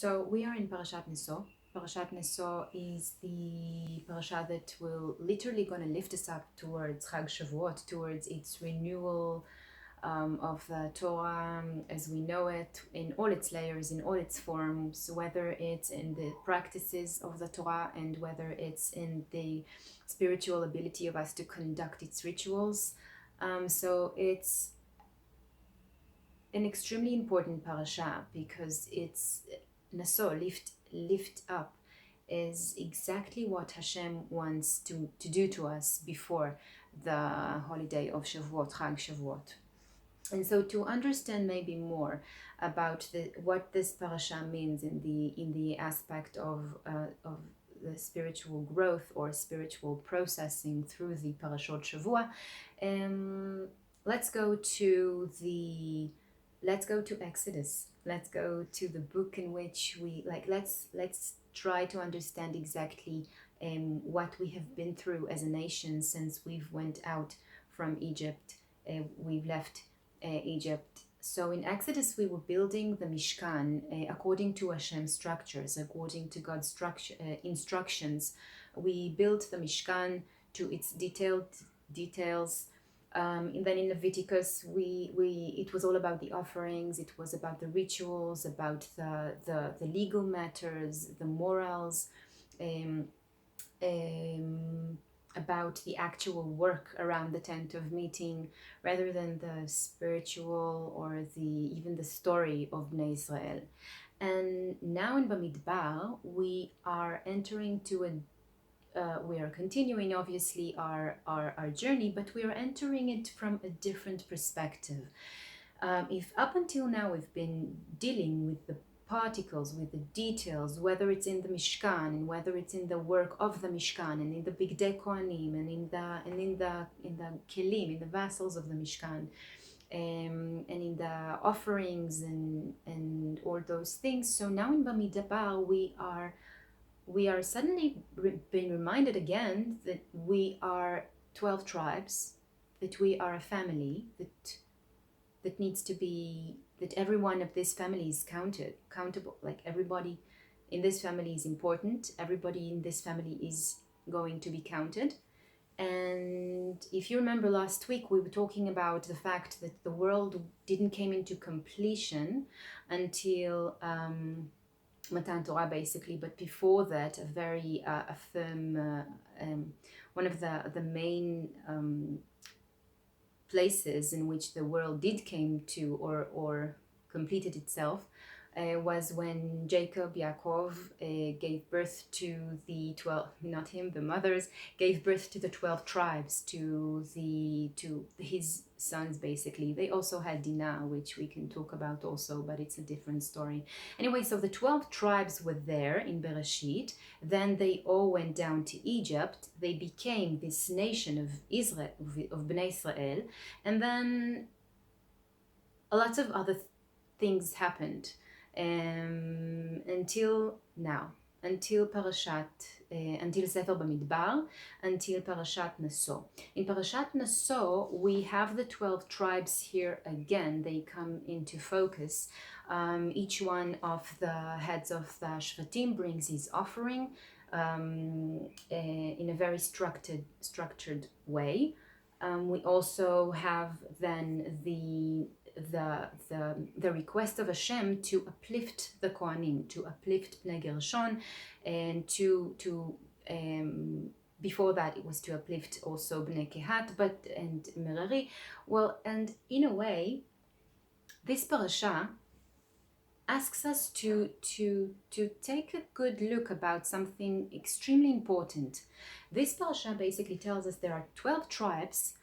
So we are in Parashat Naso. Parashat Naso is the parasha that will literally going to lift us up towards Chag Shavuot, towards its renewal of the Torah as we know it, in all its layers, in all its forms, whether it's in the practices of the Torah and whether it's in the spiritual ability of us to conduct its rituals. So it's an extremely important parasha because it's Naso, lift up, is exactly what Hashem wants to do to us before the holiday of Shavuot, Chag Shavuot. And so to understand maybe more about what this parasha means in the aspect of the spiritual growth or spiritual processing through the parashot Shavua, let's go to Exodus. Let's go to the book in which we let's try to understand exactly what we have been through as a nation since we've went out from Egypt. We've left Egypt. So in Exodus we were building the Mishkan according to Hashem's structures, according to God's instructions. We built the Mishkan to its details. And then in Leviticus, it was all about the offerings. It was about the rituals, about the legal matters, the morals, about the actual work around the tent of meeting, rather than the spiritual or even the story of Bnei Israel. And now in Bamidbar, we are entering to we are continuing obviously our journey, but we are entering it from a different perspective. If up until now we've been dealing with the particles, with the details, whether it's in the Mishkan and whether it's in the work of the Mishkan and in the Bigdei Kohanim and in the kelim, in the vessels of the Mishkan, and in the offerings and all those things. So now in Bamidbar we are suddenly being reminded again that we are 12 tribes, that we are a family, that needs to be, that every one of this family is countable, like everybody in this family is important, everybody in this family is going to be counted. And if you remember last week, we were talking about the fact that the world didn't come into completion until Matan Torah, basically, but before that, a very firm, one of the main places in which the world did came to or completed itself was when Yaakov gave birth to the 12, not him, the mothers, gave birth to the 12 tribes, to his sons, basically. They also had Dinah, which we can talk about also, but it's a different story. Anyway, so the 12 tribes were there in Bereshit. Then they all went down to Egypt. They became this nation of Israel, of Bnei Israel. And then a lot of other things happened. Until now, until Sefer Bamidbar, until Parashat Naso. In Parashat Naso, we have the 12 tribes here again. They come into focus. Each one of the heads of the Shvatim brings his offering in a very structured way. We also have then the request of Hashem to uplift the Cohanim, to uplift Bnei Gershon, and to before that it was to uplift also Bnei Kehat, and Merari. Well, and in a way, this parasha asks us to take a good look about something extremely important. This parasha basically tells us there are 12 tribes.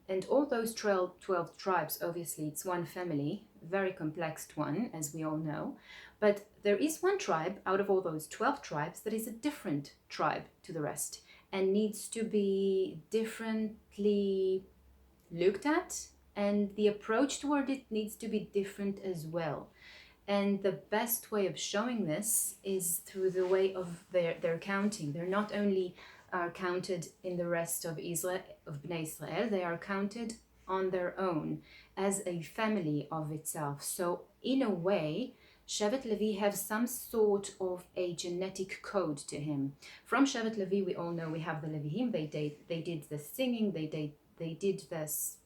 And all those 12 tribes, obviously it's one family, very complex one, as we all know, but there is one tribe out of all those 12 tribes that is a different tribe to the rest and needs to be differently looked at, and the approach toward it needs to be different as well. And the best way of showing this is through the way of their counting. They're not only are counted in the rest of Israel, of Bnei Israel, they are counted on their own as a family of itself. So in a way, Shevet Levi have some sort of a genetic code to him. From Shevet Levi, we all know we have the Levihim. They did the singing. They did this.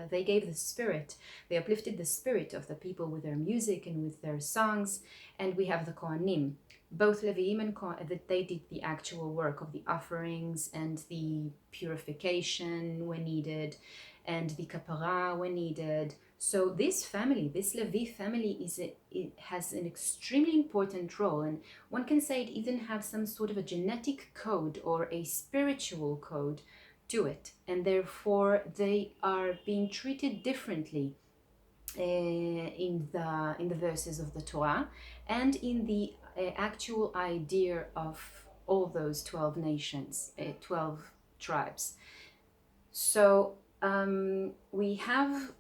They gave the spirit. They uplifted the spirit of the people with their music and with their songs. And we have the Cohanim. Both Levihim and Cohen, that they did the actual work of the offerings and the purification when needed, and the kapara when needed. So this family, this Levi family, it has an extremely important role, and one can say it even has some sort of a genetic code or a spiritual code to it, and therefore they are being treated differently in the verses of the Torah and in the actual idea of all those 12 nations, 12 tribes. So we have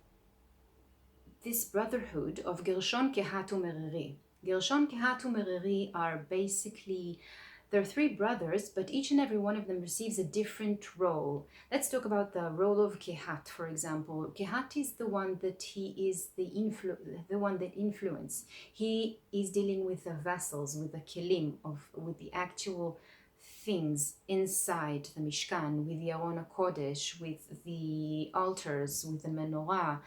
this brotherhood of Gershon, Kehat, Merari. Gershon, Kehat, Merari are basically, there are three brothers, but each and every one of them receives a different role. Let's talk about the role of Kehat, for example. Kehat is the one that the one that influence. He is dealing with the vessels, with the kelim, with the actual things inside the Mishkan, with the Aron HaKodesh, with the altars, with the menorah,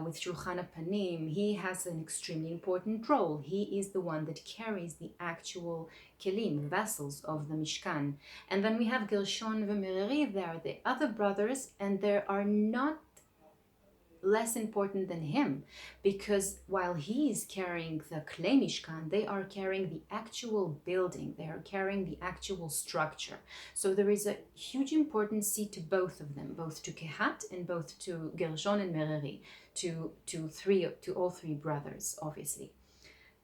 with Shulchan HaPanim. He has an extremely important role. He is the one that carries the actual kelim, vessels of the Mishkan. And then we have Gershon and Merari. They are the other brothers, and they are not less important than him, because while he is carrying the Klei Mishkan, they are carrying the actual building, they are carrying the actual structure. So there is a huge importance to both of them, both to Kehat and both to Gershon and Merari, to all three brothers, obviously.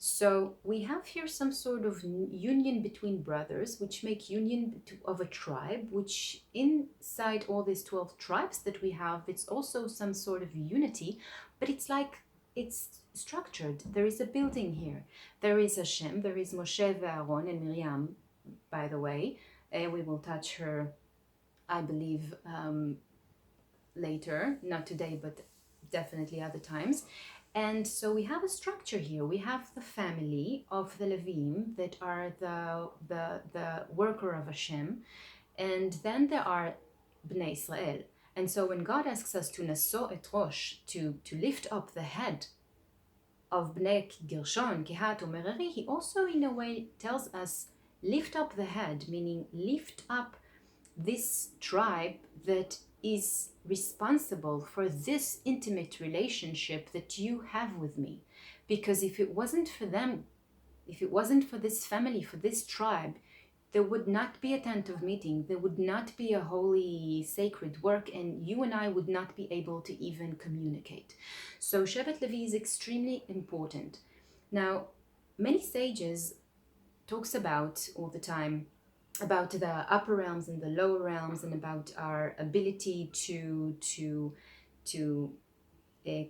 So we have here some sort of union between brothers, which make union of a tribe, which inside all these 12 tribes that we have, it's also some sort of unity, but it's like it's structured. There is a building here. There is Hashem, there is Moshe, Aaron, and Miriam, by the way. We will touch her, I believe, later, not today, but definitely other times. And so we have a structure here. We have the family of the Levim that are the worker of Hashem, and then there are Bnei Israel. And so when God asks us to Naso et Rosh, to lift up the head of Bnei Gershon, Kehat, Merari, he also in a way tells us lift up the head, meaning lift up this tribe that is responsible for this intimate relationship that you have with me. Because if it wasn't for them, if it wasn't for this family, for this tribe, there would not be a tent of meeting, there would not be a holy sacred work, and you and I would not be able to even communicate. So Shevet Levi is extremely important. Now, many sages talks about all the time about the upper realms and the lower realms, and about our ability to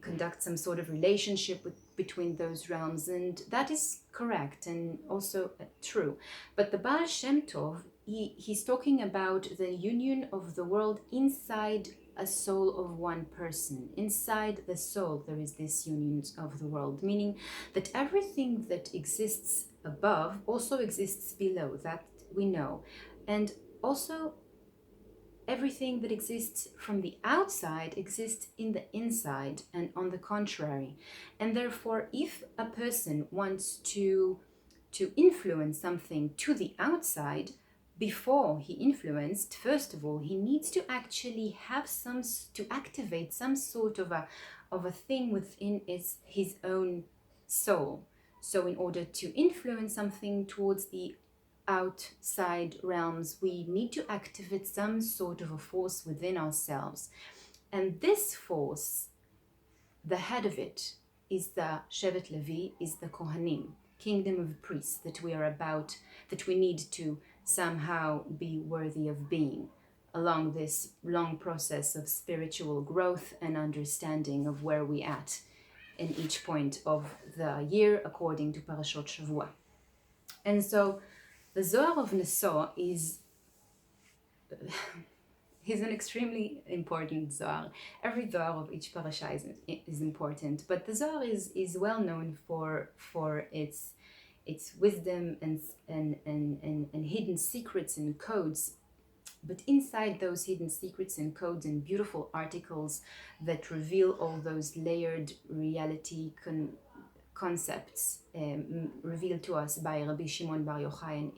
conduct some sort of relationship between those realms, and that is correct and also true. But the Baal Shem Tov, he's talking about the union of the world inside a soul of one person. Inside the soul there is this union of the world, meaning that everything that exists above also exists below. That we know. And also everything that exists from the outside exists in the inside, and on the contrary. And therefore, if a person wants to influence something to the outside, before he influenced, first of all, he needs to actually have to activate some sort of a thing within his own soul. So in order to influence something towards the outside realms, we need to activate some sort of a force within ourselves. And this force, the head of it, is the Shevet Levi, is the Cohanim, kingdom of priests that we need to somehow be worthy of being along this long process of spiritual growth and understanding of where we at in each point of the year according to Parashot Shavuot. And so the Zohar of Naso is is an extremely important Zohar. Every Zohar of each parasha is important, but the Zohar is well known for its wisdom and hidden secrets and codes. But inside those hidden secrets and codes and beautiful articles that reveal all those layered reality concepts revealed to us by Rabbi Shimon Bar Yochai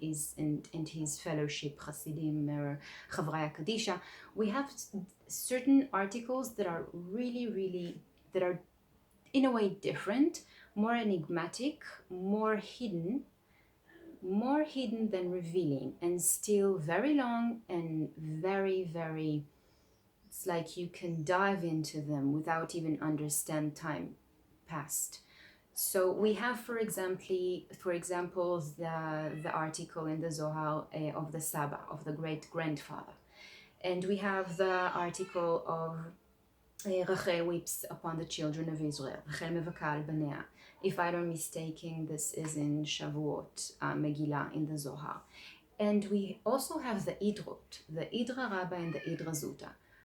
and his fellowship Hasidim or Chavraya Kadisha, we have certain articles that are really that are in a way different, more enigmatic, more hidden than revealing, and still very long and very, it's like you can dive into them without even understand time passed. So we have, for example, the article in the Zohar of the Saba, of the great grandfather, and we have the article of Rachel weeps upon the children of Israel. Rachel mevaka al banea. If I don't mistaken, this is in Shavuot, Megillah in the Zohar. And we also have the Idrot, the Idra Rabba and the Idra Zuta.